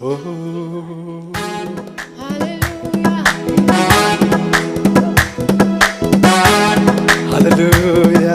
Oh, hallelujah.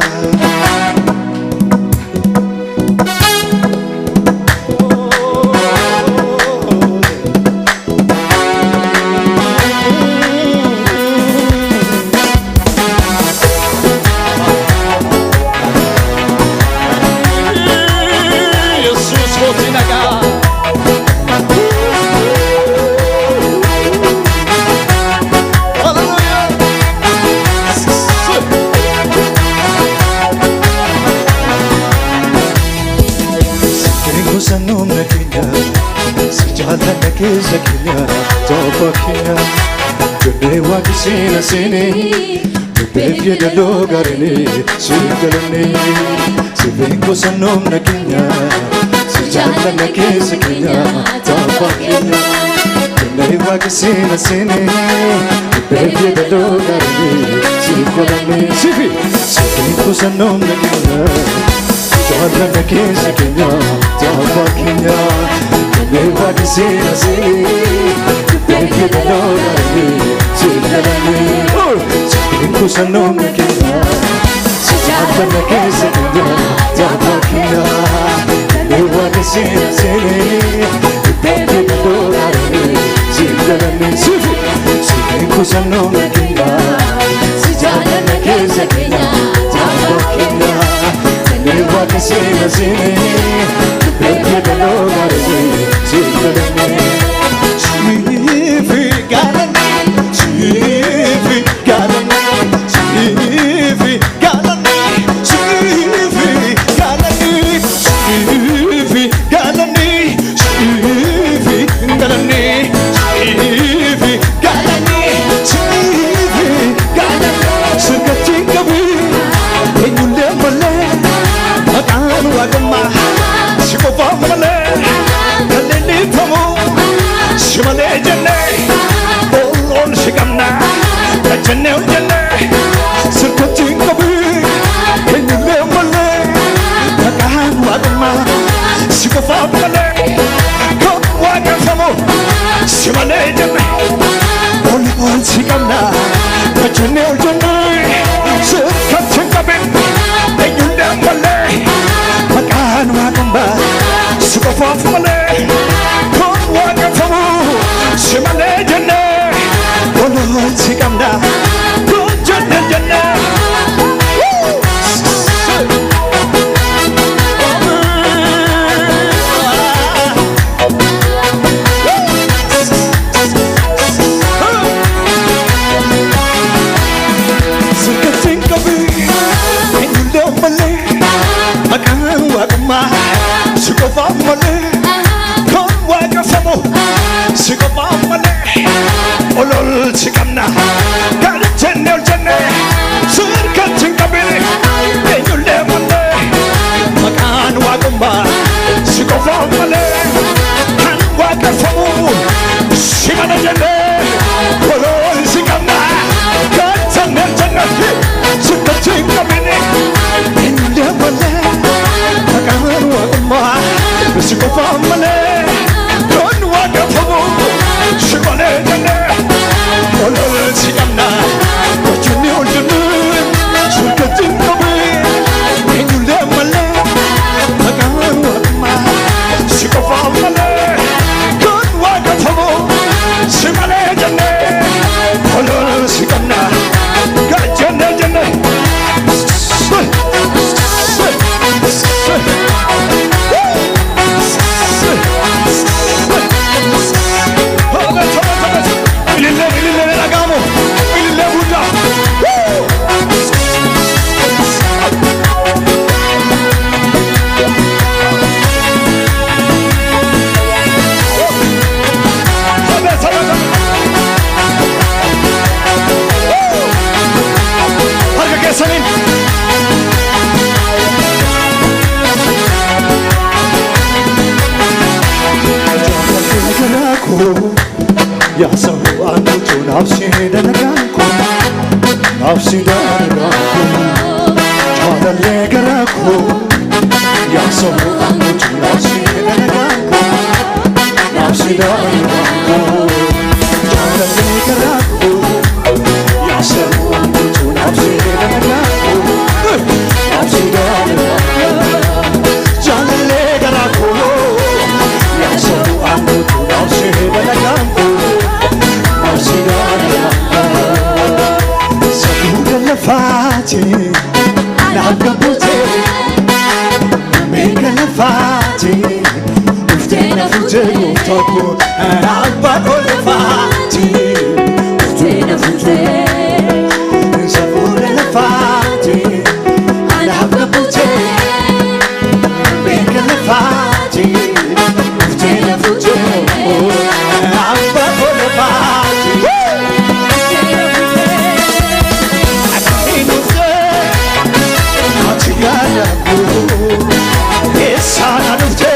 Sina sini, bebi de logarini, sigalani, sibengo sanom nakinya, sijala nakese kinya, tapakinya. Tunai wagi sina sini, bebi de logarini, sigalani, sibengo sanom nakinya, sijala nakese kinya, tapakinya. Tunai wagi sina sini, bebi de logarini. Kusanong nakinya, sijata nakese kinya, tapakinya. Ewa kisina sini, ipeke kadorani, sigalani. Kusanong nakinya, sijata nakese kinya, tapakinya. Ewa kisina sini, ipeke kadorani, sigalani. Ya sahuan tu nafsi danaganku, nafsi danaganku, jada legaraku. Ya sahuan tu nafsi danaganku, nafsi Nafsidariku Jalale garaku Yasaru antu nafsidariku Nafsidariku Jalale garaku Yasaru antu nafsidariku Nafsidariku Sakuga lafati Nagabute Mega lafati Uftena futego toku Abba kole fati Uftena futego Sapure la fati Alabga pute Mega la fati Uftena futego Abba kole fati Akino se Matigana ku Esana nufte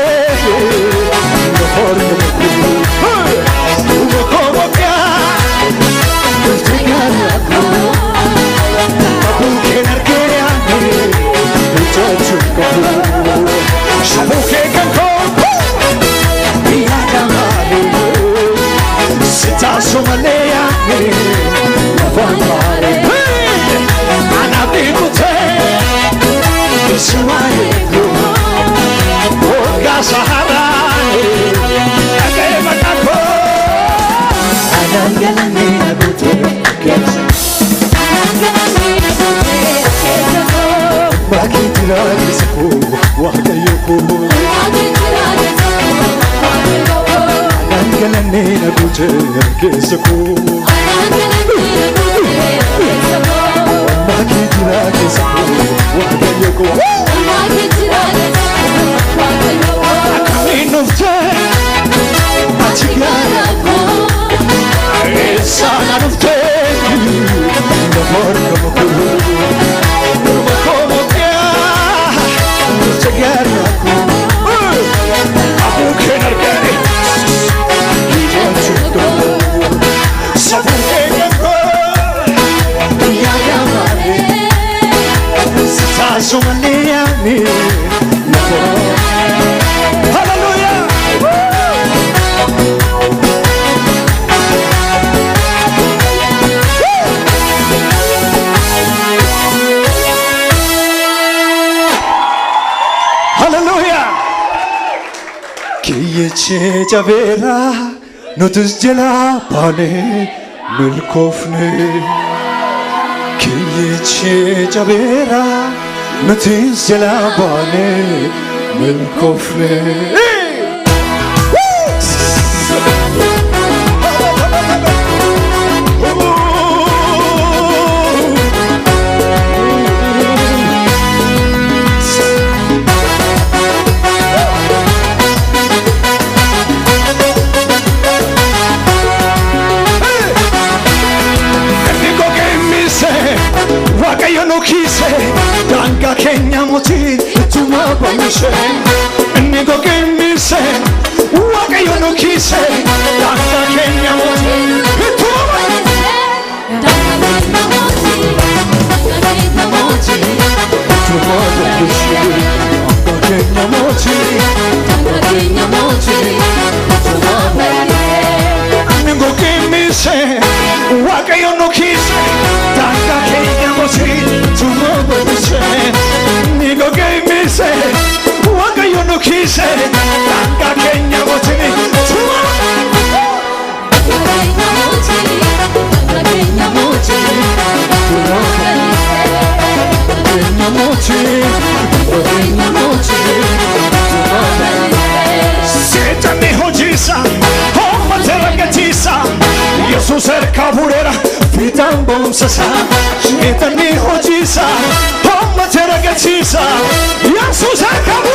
Chavera, notus jala pane milkofne. Kiyeche chavera, notus jala pane milkofne. Danka Kenya moti tuma banishe Nigo kemise Waka yono kise Danka Kenya moti tuma banishe Danka Kenya moti tuma banishe Danka Kenya moti tuma banishe Nigo kemise Waka yono kise Danka Kenya moti tuma banishe Nigo kemise Waka yono kise Danka Kenya moti tuma Sietami hojisa, homa teragatisa Jesus erkaburera, fitan bomsasa Sietami hojisa, homa teragatisa Jesus erkaburera